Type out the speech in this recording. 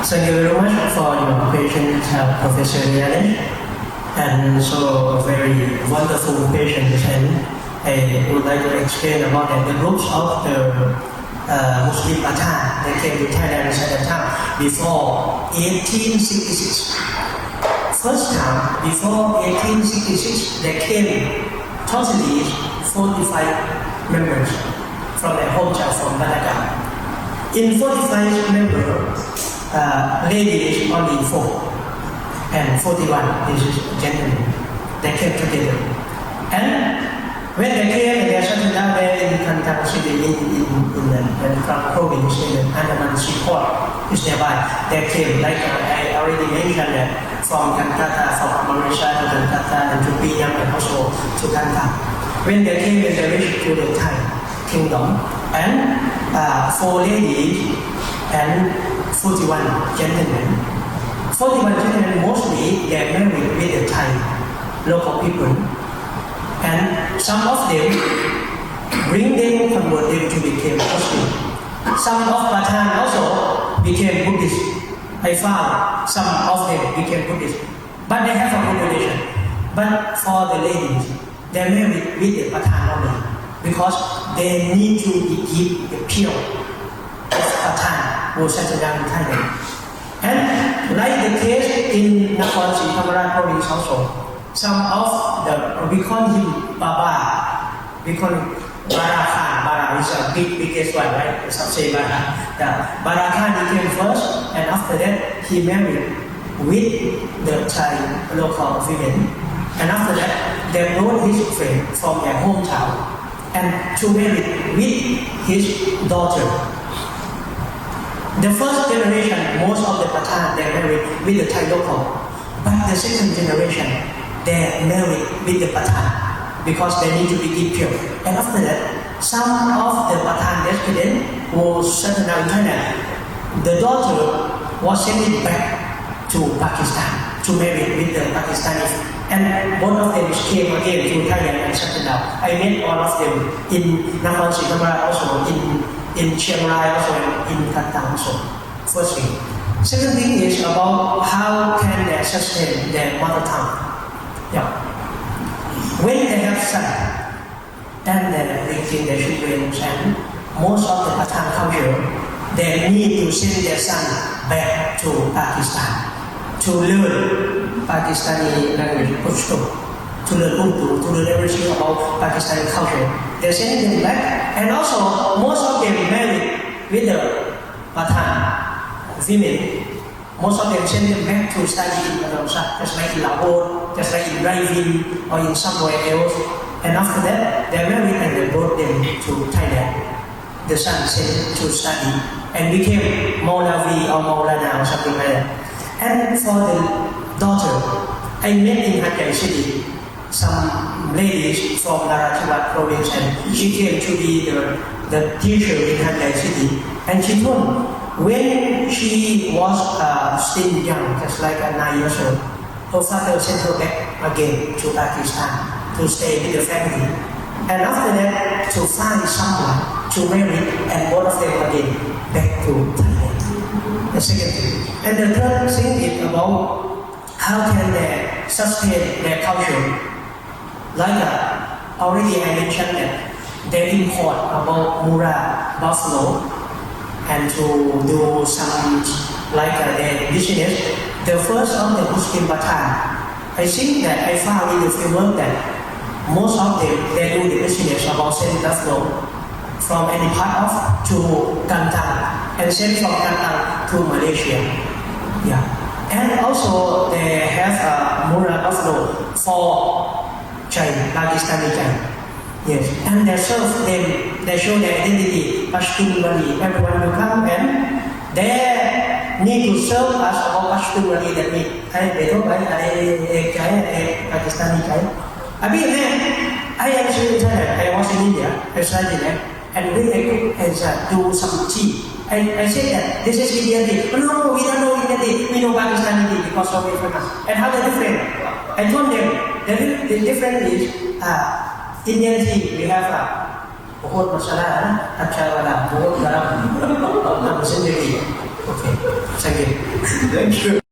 Thank you very much for your patience, Professor Yanesh, and so a very wonderful patience. And I would like to explain about the groups of the Muslim Pathan that came to Thailand at the time before 1866. First time before 1866, there came totally 45 members from their hometown from Banaka. In 45 members, ladies only 4 and 41 is gentlemen. They came together. And when they came and they settled down there in Kantang city in the province in Andaman Seaport is nearby. They came, like I already mentioned that from Calcutta, from Malaysia to Calcutta and to Binyam and also to Kantang. When they came and they reached to the Thai kingdom and 4 ladies and 41 gentlemen. 41 gentlemen mostly they are married with the Thai local people, and some of them convert them to become Muslim. Some of Pathan also became Buddhist. I found some of them became Buddhist, but they have a good relation. But for the ladies, they are married with the Pathan only because they need to keep the pure of Pathan who settle down in Thailand. And like the case in Nakhon Si Thammarat province also, some of the, we call him Baba, we call him Bara Khan. Bara is a biggest one, right? Some say Bara. The Bara Khan became first, and after that he married with the Thai local women. And after that, they brought his friend from their hometown and to marry with his daughter. The first generation, most of the Pathan, they married with the Thai local. But the second generation, they married with the Pathan because they need to be pure. And after that, some of the Pathan descendants who settled down in Thailand, the daughter was sent back to Pakistan to marry with the Pakistanis. And both of them came again to Thailand and settled down. I met all of them in Nakhon Si Thammarat also, in Chiang Rai also, and in Kantang also. First thing. Second thing is about how can they sustain their mother tongue. Yeah. When they have son, and then raising their children, and most of the Pathan culture, they need to send their son back to Pakistan to learn Pakistani language, Pashto, to learn Urdu, to learn everything about Pakistani culture. They send them back, and also most of them married with the Pathan women. Most of them send them back to study in Madrasah, just like in Lahore, just like in driving or in somewhere else. And after that, they married and they brought them to Thailand. The son sent to study and became Maulavi or Maulana or something like that. And for the daughter, I met in Hat Yai city some ladies from Narathiwat province, and she came to be the teacher in Hat Yai city. And she told when she was still young, just like 9 years old, her father sent her back again to Pakistan to stay with the family. And after that, to find someone to marry, and both of them again back to Thailand. The second thing. And the third thing is about how can they sustain their culture. Like already I mentioned that they import about Mura buffalo and to do some like their business. The first of the Muslim Pathan, I think that I found in the framework that most of them they do the business about selling buffalo from any part of to Kantang and send from Kantang to Malaysia. Yeah. And also they have Mura buffalo for China, Pakistani China. Yes. And they serve them, they show their identity, Pashtun Wali. Everyone will come and they need to serve us about Pashtun Wali that means I don't like Pakistani China. I am still in Thailand. I was in India. I studied there. And when I cook and do some tea, I said that this is Indian tea. No, we don't know Indian tea. We know Pakistani tea because of it famous. And how the different? I told them the difference is Indian tea. We have बहुत मसाला है अच्छा वाला बहुत गरम सब्जी Okay. Thank you. Thank you.